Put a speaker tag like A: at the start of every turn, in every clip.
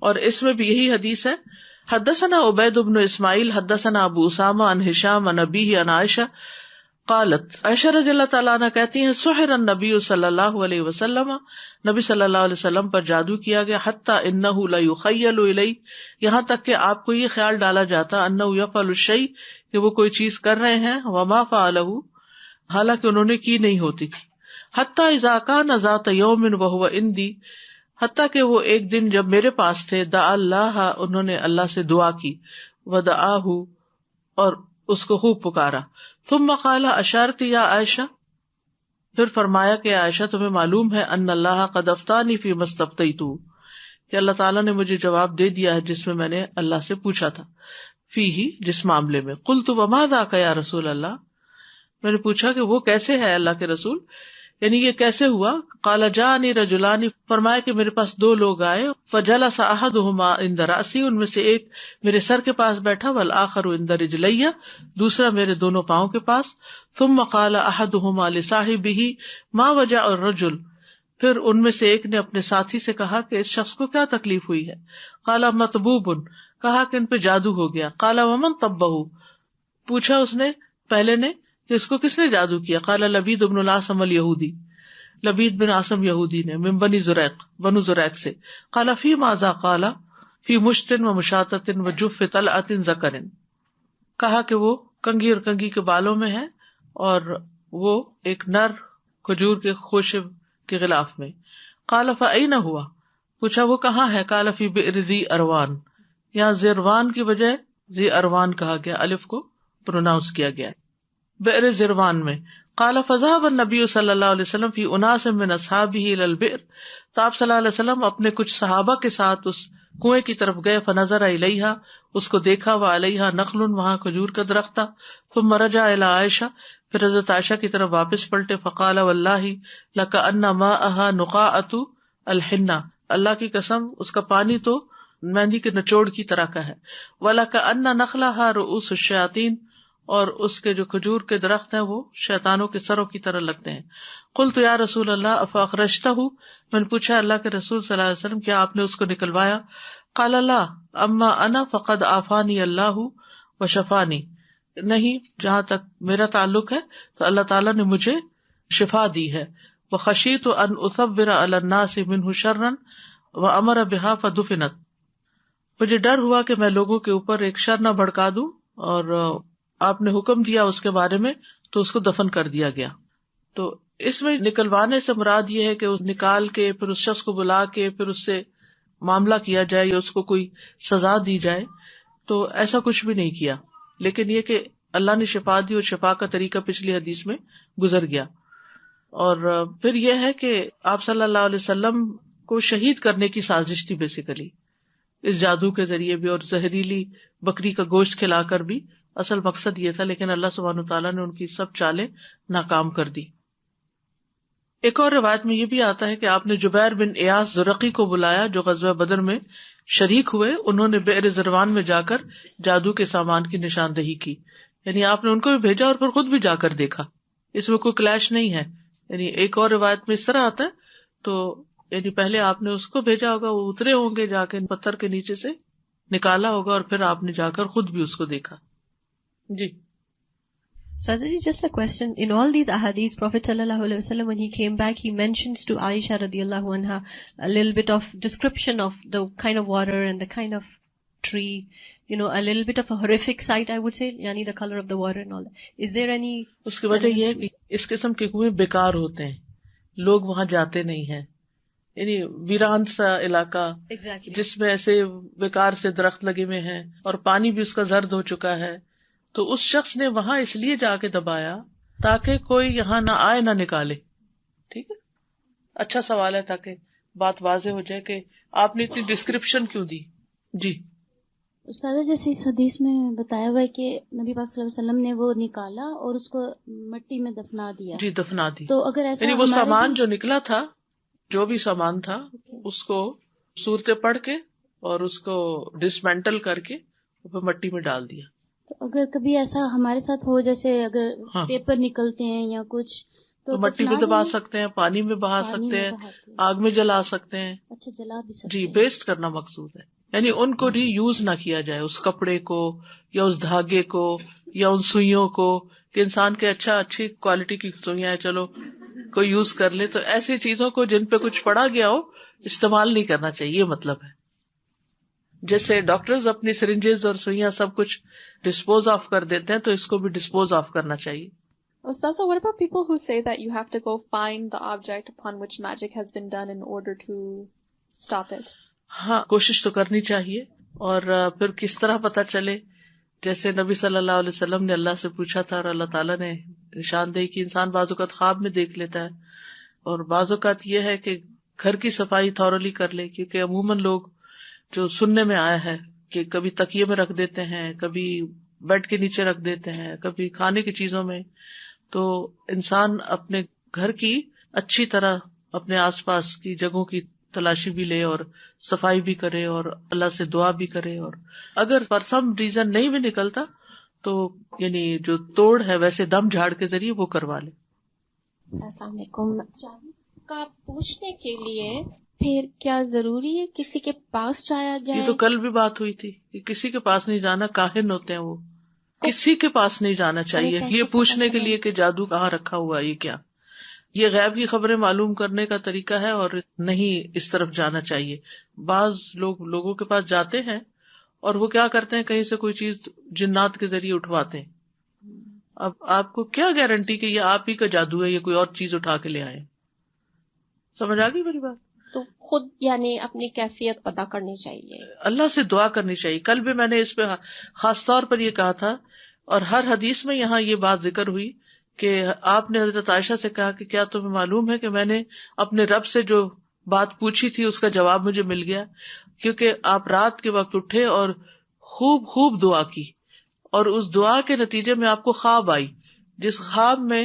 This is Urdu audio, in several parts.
A: اور اس میں بھی یہی حدیث ہے. حدثنا عبید بن اسماعیل حدثنا ابو اسامہ عن ہشام عن ابیہ عن عائشہ قالت، عائشہ رضی اللہ تعالیٰ عنہ کہتی ہیں سحر النبی صلی اللہ علیہ وسلم، نبی صلی اللہ علیہ وسلم پر جادو کیا گیا، حتی انہ لیخیل الیہ، یہاں تک کہ آپ کو یہ خیال ڈالا جاتا انہ یفعل الشیء، کہ وہ کوئی چیز کر رہے ہیں، وما فعلہ، حالانکہ انہوں نے کی نہیں ہوتی تھی. حتی اذا کان ذات یوم وہو عندی، حتیٰ کہ وہ ایک دن جب میرے پاس تھے، دعا اللہ، انہوں نے اللہ سے دعا کی، ودعاہ، اور اس کو خوب پکارا. ثم قال اشارتی یا عائشہ، پھر فرمایا کہ عائشہ تمہیں معلوم ہے ان اللہ قد افتانی فی ما استفتیت، کہ اللہ تعالیٰ نے مجھے جواب دے دیا ہے جس میں نے اللہ سے پوچھا تھا، فیہ، جس معاملے میں. قلت وما ذاک یا رسول اللہ، میں نے پوچھا کہ وہ کیسے ہے اللہ کے رسول، یعنی یہ کیسے ہوا. قال جاءنی رجلان، فرمایا کہ میرے پاس دو لوگ آئے، فجلس احدہما عند رأسی، ان میں سے ایک میرے سر کے پاس بیٹھا، والآخر عند رجلی، دوسرا میرے دونوں پاؤں کے پاس. ثم قال احدہما لصاحبہ ما وجع الرجل، پھر ان میں سے ایک نے اپنے ساتھی سے کہا کہ اس شخص کو کیا تکلیف ہوئی ہے. قال مطبوب، کہا کہ ان پہ جادو ہو گیا. قال ومن طبہ، پوچھا اس نے پہلے نے کہ اس کو کس نے جادو کیا. قال لبید بن العاصم الیہودی، لبید بن عاصم یہودی نے، من بنی زریق، بنو زریق سے. قال فی ماذا، قال فی مشت و مشاطۃ و جف طلعۃ ذکر، کہا کہ وہ کنگھی اور کنگھی کے بالوں میں ہے اور وہ ایک نر کھجور کے خوشے کے غلاف میں. قال فأین ہوا، پوچھا وہ کہاں ہے. قال فی بئر ذی اروان، یہاں زیروان کی بجائے ذی اروان کہا گیا، الف کو پروناؤنس کیا گیا، بئر زیروان میں. قال فذهب النبی صلی اللہ علیہ وسلم فی اناس من اصحابہ الی البئر، تو آپ صلی اللہ علیہ وسلم اپنے کچھ صحابہ کے ساتھ اس کنویں کی طرف گئے. فنظر الیہا، اس کو دیکھا، وعلیہا نخل، وہاں کھجور کا درخت تھا. ثم رجع الی عائشہ، پھر حضرت عائشہ کی طرف واپس پلٹے. فقال واللہ لکأن ماءها نقاءۃ الحنہ، اللہ کی قسم اس کا پانی تو مہندی کے نچوڑ کی طرح کا ہے. ولکأن نخلها رؤوس الشیاطین، اور اس کے جو کھجور کے درخت ہیں وہ شیطانوں کے سروں کی طرح لگتے ہیں. قلت یا رسول اللہ افاخرجتہ، میں نے پوچھا اللہ کے رسول صلی اللہ علیہ وسلم کیا آپ نے اس کو نکلوایا. قال لا اما انا فقد عافانی اللہ وشفانی، نہیں، جہاں تک میرا تعلق ہے تو اللہ تعالیٰ نے مجھے شفا دی ہے. وخشیت ان اصبر علی الناس منہ شرا وامر بها فدفنت، مجھے ڈر ہوا کہ میں لوگوں کے اوپر ایک شر نہ بھڑکا دوں، اور آپ نے حکم دیا اس کے بارے میں تو اس کو دفن کر دیا گیا. تو اس میں نکلوانے سے مراد یہ ہے کہ نکال کے پھر اس شخص کو بلا کے پھر اس سے معاملہ کیا جائے یا اس کو کوئی سزا دی جائے، تو ایسا کچھ بھی نہیں کیا. لیکن یہ کہ اللہ نے شفا دی، اور شفا کا طریقہ پچھلی حدیث میں گزر گیا. اور پھر یہ ہے کہ آپ صلی اللہ علیہ وسلم کو شہید کرنے کی سازش تھی بیسیکلی، اس جادو کے ذریعے بھی اور زہریلی بکری کا گوشت کھلا کر بھی. اصل مقصد یہ تھا، لیکن اللہ سبحانہ وتعالیٰ نے ان کی سب چالیں ناکام کر دی. ایک اور روایت میں یہ بھی آتا ہے کہ آپ نے جبیر بن ایاس زرقی کو بلایا جو غزوہ بدر میں شریک ہوئے. انہوں نے بئر زروان میں جا کر جادو کے سامان کی نشاندہی کی، یعنی آپ نے ان کو بھی بھیجا اور پھر خود بھی جا کر دیکھا. اس میں کوئی کلیش نہیں ہے. یعنی ایک اور روایت میں اس طرح آتا ہے، تو یعنی پہلے آپ نے اس کو بھیجا ہوگا، وہ اترے ہوں گے جا کے پتھر کے نیچے سے نکالا ہوگا، اور پھر آپ نے جا کر خود بھی اس کو دیکھا. جی.
B: Sadhji, just a question. In all these ahadith, Prophet sallallahu alaihi wasallam, when he came back, he mentions to Aisha radiyallahu anha a little bit of description of the kind of water and the kind of tree, a little bit of a horrific sight, I would say, yani the color of the water and all that. Is there any...
A: اس کی وجہ یہ ہے کہ اس قسم کے کنویں بیکار ہوتے ہیں، لوگ وہاں جاتے نہیں ہیں، یعنی ویران سا علاقہ جس میں ایسے بیکار سے درخت لگے ہوئے ہیں اور پانی بھی اس کا زرد ہو چکا ہے. تو اس شخص نے وہاں اس لیے جا کے دبایا تاکہ کوئی یہاں نہ آئے نہ نکالے. ٹھیک ہے، اچھا سوال ہے تاکہ بات واضح ہو جائے کہ آپ نے اتنی ڈسکرپشن کیوں دی. جی
C: استاذہ، جیسے اس حدیث میں بتایا ہوا ہے کہ نبی پاک صلی اللہ علیہ وسلم نے وہ نکالا اور اس کو مٹی میں دفنا دیا.
A: جی دفنا دی.
C: تو اگر ایسا
A: یعنی وہ سامان جو نکلا تھا، جو بھی سامان تھا، اس کو صورتیں پڑھ کے اور اس کو ڈسمینٹل کر کے پھر مٹی میں ڈال دیا.
C: تو اگر کبھی ایسا ہمارے ساتھ ہو، جیسے اگر پیپر نکلتے ہیں یا کچھ،
A: تو مٹی میں دبا سکتے ہیں، پانی میں بہا سکتے ہیں، آگ میں جلا سکتے ہیں.
C: اچھا جلا بھی سکتے
A: جی، ویسٹ کرنا مقصود ہے، یعنی ان کو ری یوز نہ کیا جائے، اس کپڑے کو یا اس دھاگے کو یا ان سوئیوں کو، کہ انسان کے اچھی کوالٹی کی سوئیاں ہیں چلو کوئی یوز کر لے. تو ایسی چیزوں کو جن پہ کچھ پڑا گیا ہو استعمال نہیں کرنا چاہیے، یہ مطلب ہے. جیسے ڈاکٹرز اپنی سرنجز اور سوئیاں سب کچھ ڈسپوز آف کر دیتے ہیں، تو اس کو بھی ڈسپوز آف کرنا چاہیے.
D: Ustaza, what about people who say that you have to go find the object upon which magic has been done in order to stop it?
A: ہاں، کوشش تو کرنی چاہیے. اور پھر کس طرح پتا چلے؟ جیسے نبی صلی اللہ علیہ وسلم نے اللہ سے پوچھا تھا اور اللہ تعالیٰ نے نشاندہی کی. انسان بعض اوقات خواب میں دیکھ لیتا ہے، اور بعض اوقات یہ ہے کہ گھر کی صفائی تھورلی کر لے، کیونکہ عموماً لوگ جو سننے میں آیا ہے کہ کبھی تکیے میں رکھ دیتے ہیں، کبھی بیڈ کے نیچے رکھ دیتے ہیں، کبھی کھانے کی چیزوں میں. تو انسان اپنے گھر کی اچھی طرح اپنے آس پاس کی جگہوں کی تلاشی بھی لے اور صفائی بھی کرے اور اللہ سے دعا بھی کرے. اور اگر فار سم ریزن نہیں بھی نکلتا تو یعنی جو توڑ ہے ویسے دم جھاڑ کے ذریعے وہ کروا لے.
E: السلام علیکم. کا پوچھنے کے لیے پھر کیا ضروری ہے کسی کے پاس جایا جائے؟
A: یہ تو کل بھی بات ہوئی تھی کہ کسی کے پاس نہیں جانا، کاہن ہوتے ہیں وہ. کسی کے پاس نہیں جانا چاہیے یہ پوچھنے کے لیے کہ جادو کہاں رکھا ہوا، یہ کیا. یہ غیب کی خبریں معلوم کرنے کا طریقہ ہے اور نہیں اس طرف جانا چاہیے. بعض لوگوں کے پاس جاتے ہیں اور وہ کیا کرتے ہیں، کہیں سے کوئی چیز جنات کے ذریعے اٹھواتے ہیں. اب آپ کو کیا گارنٹی کہ یہ آپ ہی کا جادو ہے یا کوئی اور چیز اٹھا کے لے آئے؟ سمجھ آ گئی میری بات؟
E: تو خود یعنی اپنی کیفیت پتا کرنی چاہیے،
A: اللہ سے دعا کرنی چاہیے. کل بھی میں نے اس پہ خاص طور پر یہ کہا تھا، اور ہر حدیث میں یہاں یہ بات ذکر ہوئی کہ آپ نے حضرت عائشہ سے کہا کہ کیا تمہیں معلوم ہے کہ میں نے اپنے رب سے جو بات پوچھی تھی اس کا جواب مجھے مل گیا. کیونکہ آپ رات کے وقت اٹھے اور خوب دعا کی، اور اس دعا کے نتیجے میں آپ کو خواب آئی، جس خواب میں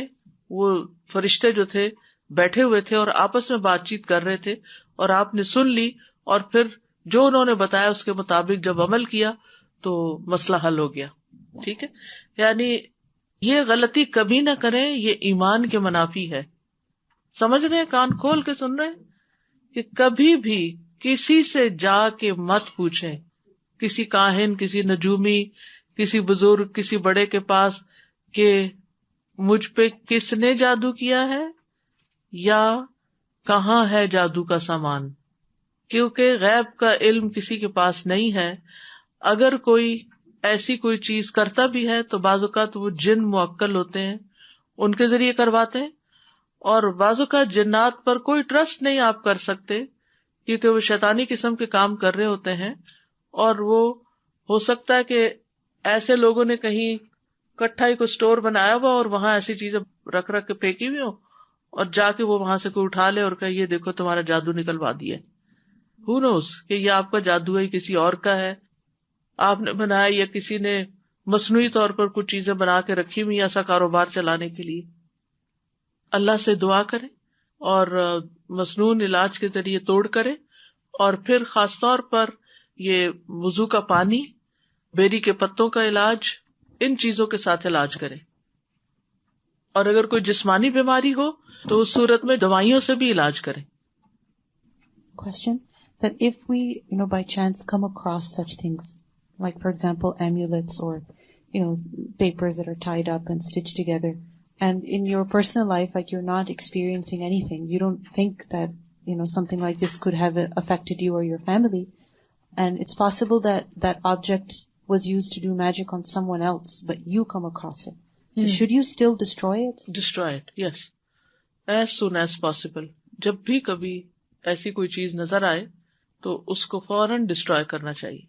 A: وہ فرشتے جو تھے بیٹھے ہوئے تھے اور آپس میں بات چیت کر رہے تھے، اور آپ نے سن لی اور پھر جو انہوں نے بتایا اس کے مطابق جب عمل کیا تو مسئلہ حل ہو گیا. ٹھیک ہے، یعنی یہ غلطی کبھی نہ کریں، یہ ایمان کے منافی ہے. سمجھ رہے ہیں؟ کان کھول کے سن رہے ہیں کہ کبھی بھی کسی سے جا کے مت پوچھیں، کسی کاہن، کسی نجومی، کسی بزرگ، کسی بڑے کے پاس کہ مجھ پہ کس نے جادو کیا ہے یا کہاں ہے جادو کا سامان. کیونکہ غیب کا علم کسی کے پاس نہیں ہے. اگر کوئی ایسی کوئی چیز کرتا بھی ہے تو بعض اوقات وہ جن موکل ہوتے ہیں، ان کے ذریعے کرواتے ہیں. اور بعض اوقات جنات پر کوئی ٹرسٹ نہیں آپ کر سکتے، کیونکہ وہ شیطانی قسم کے کام کر رہے ہوتے ہیں. اور وہ ہو سکتا ہے کہ ایسے لوگوں نے کہیں کٹھا ہی کوئی اسٹور بنایا ہوا اور وہاں ایسی چیزیں رکھ کے پھینکی ہوئی ہو، اور جا کے وہ وہاں سے کوئی اٹھا لے اور کہ یہ دیکھو تمہارا جادو نکلوا دیا. Who knows کہ یہ آپ کا جادو ہے، کسی اور کا ہے، آپ نے بنایا یا کسی نے مصنوعی طور پر کچھ چیزیں بنا کے رکھی ہوئی ایسا کاروبار چلانے کے لیے. اللہ سے دعا کریں اور مصنون علاج کے ذریعے توڑ کریں، اور پھر خاص طور پر یہ وضو کا پانی، بیری کے پتوں کا علاج، ان چیزوں کے ساتھ علاج کریں. اور اگر کوئی جسمانی بیماری ہو تو اس صورت میں دوائیوں سے بھی علاج کریں.
F: Question that if we, by chance come across such things, like for example amulets or, papers that are tied up and stitched together, and in your personal life, like you're not experiencing anything, you don't think that, something like this could have affected you or your family, and it's possible that that object was used to do magic on someone else, but you come across it. So should you still destroy it?
A: Destroy it, yes. As soon as possible. جب بھی کبھی ایسی کوئی چیز نظر آئے تو اس کو فوراً ڈسٹرائے کرنا چاہیے.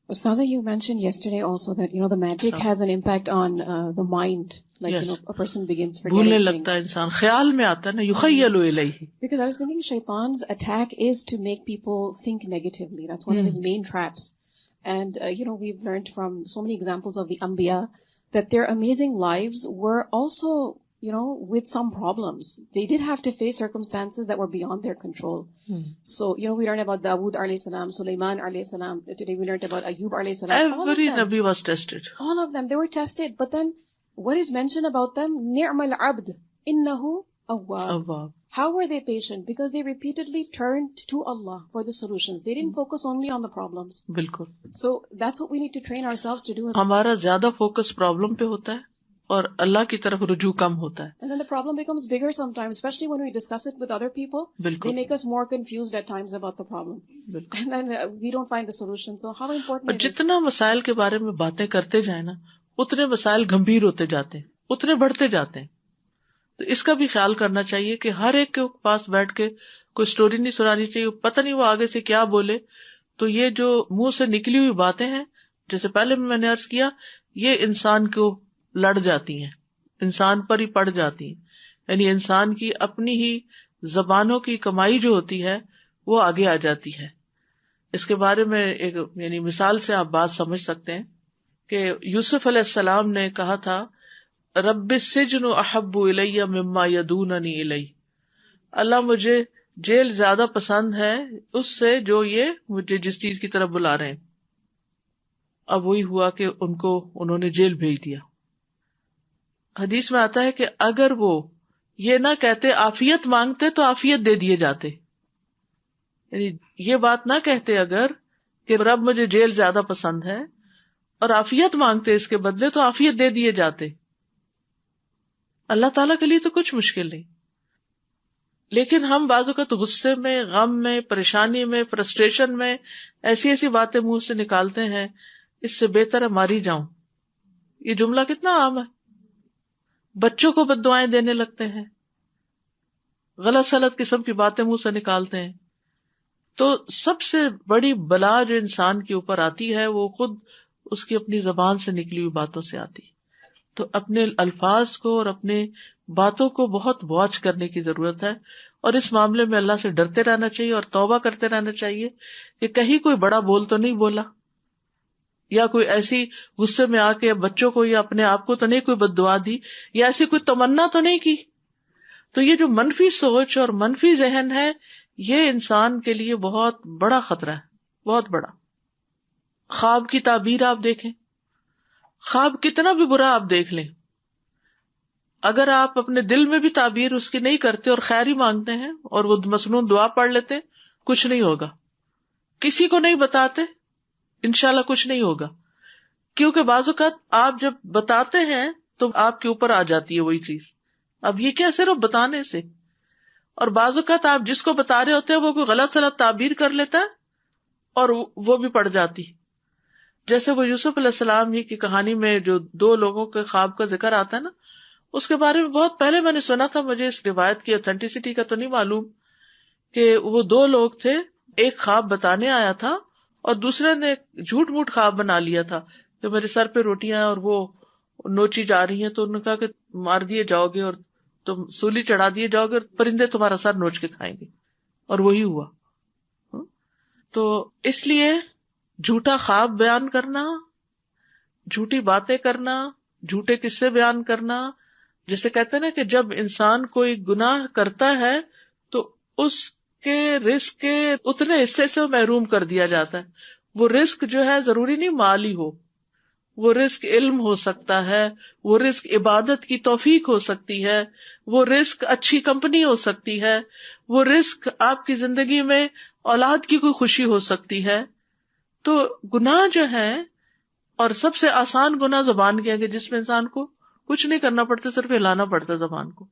G: Ustaza, you mentioned yesterday also that, the magic has an impact on the mind. Like, yes. A person begins forgetting
A: بھولنے لگتا ہے انسان، خیال میں آتا ہے نا، یخیل الیہ.
G: Because I was thinking Shaitan's attack is to make people think negatively. That's one of his main traps. And, we've learned from so many examples of the Anbiya that their amazing lives were also, with some problems. They did have to face circumstances that were beyond their control. So, we learned about Dawood alayhi salam, Sulaiman alayhi salam. Today we learned about Ayyub alayhi salam.
A: Every Nabi was tested.
G: All of them, they were tested. But then, what is mentioned about them? Ni'mal abd. innahu awwab.
A: awwab.
G: How were they patient? Because they repeatedly turned to Allah for the solutions. They didn't focus only on the problems.
A: بالکل.
G: So that's what we need to train ourselves to do.
A: ہمارا زیادہ فوکس پرابلم پہ ہوتا ہے اور اللہ کی طرف رجوع کم ہوتا ہے.
G: And then the problem becomes bigger sometimes, especially when we discuss it with other people.
A: بالکل.
G: They make us more confused at times about the problem.
A: بالکل.
G: And then we don't find the solution. So how important
A: اور
G: it is.
A: جتنا مسائل کے بارے میں باتیں کرتے جائیں نا اتنے مسائل گمبھیر ہوتے جاتے ہیں, اتنے بڑھتے جاتے ہیں. تو اس کا بھی خیال کرنا چاہیے کہ ہر ایک کے پاس بیٹھ کے کوئی سٹوری نہیں سنانی چاہیے. پتہ نہیں وہ آگے سے کیا بولے. تو یہ جو منہ سے نکلی ہوئی باتیں ہیں, جیسے پہلے میں نے عرض کیا, یہ انسان کو لڑ جاتی ہیں, انسان پر ہی پڑ جاتی ہیں. یعنی انسان کی اپنی ہی زبانوں کی کمائی جو ہوتی ہے وہ آگے آ جاتی ہے. اس کے بارے میں ایک یعنی مثال سے آپ بات سمجھ سکتے ہیں کہ یوسف علیہ السلام نے کہا تھا رب السجن احب الی مما یدوننی الی, اللہ مجھے جیل زیادہ پسند ہے اس سے جو یہ مجھے جس چیز کی طرف بلا رہے ہیں. اب وہی ہوا کہ انہوں نے جیل بھیج دیا. حدیث میں آتا ہے کہ اگر وہ یہ نہ کہتے عافیت مانگتے تو عافیت دے دیے جاتے. یعنی یہ بات نہ کہتے اگر کہ رب مجھے جیل زیادہ پسند ہے اور عافیت مانگتے اس کے بدلے تو عافیت دے دیے جاتے. اللہ تعالیٰ کے لیے تو کچھ مشکل نہیں, لیکن ہم بعض اوقات غصے میں, غم میں, پریشانی میں, فرسٹریشن میں ایسی ایسی باتیں منہ سے نکالتے ہیں, اس سے بہتر ہے ماری جاؤں. یہ جملہ کتنا عام ہے. بچوں کو بد دعائیں دینے لگتے ہیں, غلط سلط قسم کی باتیں منہ سے نکالتے ہیں. تو سب سے بڑی بلا جو انسان کے اوپر آتی ہے وہ خود اس کی اپنی زبان سے نکلی ہوئی باتوں سے آتی ہے. تو اپنے الفاظ کو اور اپنے باتوں کو بہت واچ کرنے کی ضرورت ہے, اور اس معاملے میں اللہ سے ڈرتے رہنا چاہیے اور توبہ کرتے رہنا چاہیے کہ کہیں کوئی بڑا بول تو نہیں بولا, یا کوئی ایسی غصے میں آ کے بچوں کو یا اپنے آپ کو تو نہیں کوئی بد دعا دی, یا ایسی کوئی تمنا تو نہیں کی. تو یہ جو منفی سوچ اور منفی ذہن ہے یہ انسان کے لیے بہت بڑا خطرہ ہے, بہت بڑا. خواب کی تعبیر آپ دیکھیں, خواب کتنا بھی برا آپ دیکھ لیں, اگر آپ اپنے دل میں بھی تعبیر اس کی نہیں کرتے اور خیر ہی مانگتے ہیں اور وہ مسنون دعا پڑھ لیتے, کچھ نہیں ہوگا. کسی کو نہیں بتاتے, انشاءاللہ کچھ نہیں ہوگا. کیونکہ بعض اوقات آپ جب بتاتے ہیں تو آپ کے اوپر آ جاتی ہے وہی چیز. اب یہ کیا صرف بتانے سے, اور بعض اوقات آپ جس کو بتا رہے ہوتے ہیں وہ کوئی غلط سلط تعبیر کر لیتا ہے اور وہ بھی پڑ جاتی. جیسے وہ یوسف علیہ السلام ہی کی کہانی میں جو 2 لوگوں کے خواب کا ذکر آتا ہے نا, اس کے بارے میں بہت پہلے میں نے سنا تھا, مجھے اس روایت کی اوتھینٹسٹی کا تو نہیں معلوم, کہ وہ 2 لوگ تھے, ایک خواب بتانے آیا تھا اور دوسرے نے جھوٹ موٹ خواب بنا لیا تھا کہ میرے سر پہ روٹیاں اور وہ نوچی جا رہی ہیں, تو انہوں نے کہا کہ مار دیے جاؤ گے اور تم سولی چڑھا دیے جاؤ گے اور پرندے تمہارا سر نوچ کے کھائیں گے, اور وہی ہوا. تو اس لیے جھوٹا خواب بیان کرنا, جھوٹی باتیں کرنا, جھوٹے قصے بیان کرنا, جیسے کہتے ہیں نا کہ جب انسان کوئی گناہ کرتا ہے تو اس کے رزق کے اتنے حصے سے محروم کر دیا جاتا ہے. وہ رزق جو ہے ضروری نہیں مالی ہو, وہ رزق علم ہو سکتا ہے, وہ رزق عبادت کی توفیق ہو سکتی ہے, وہ رزق اچھی کمپنی ہو سکتی ہے, وہ رزق آپ کی زندگی میں اولاد کی کوئی خوشی ہو سکتی ہے. تو گناہ جو ہے, اور سب سے آسان گناہ زبان کے ہے کہ جس میں انسان کو کچھ نہیں کرنا پڑتا, صرف ہلانا پڑتا زبان کو.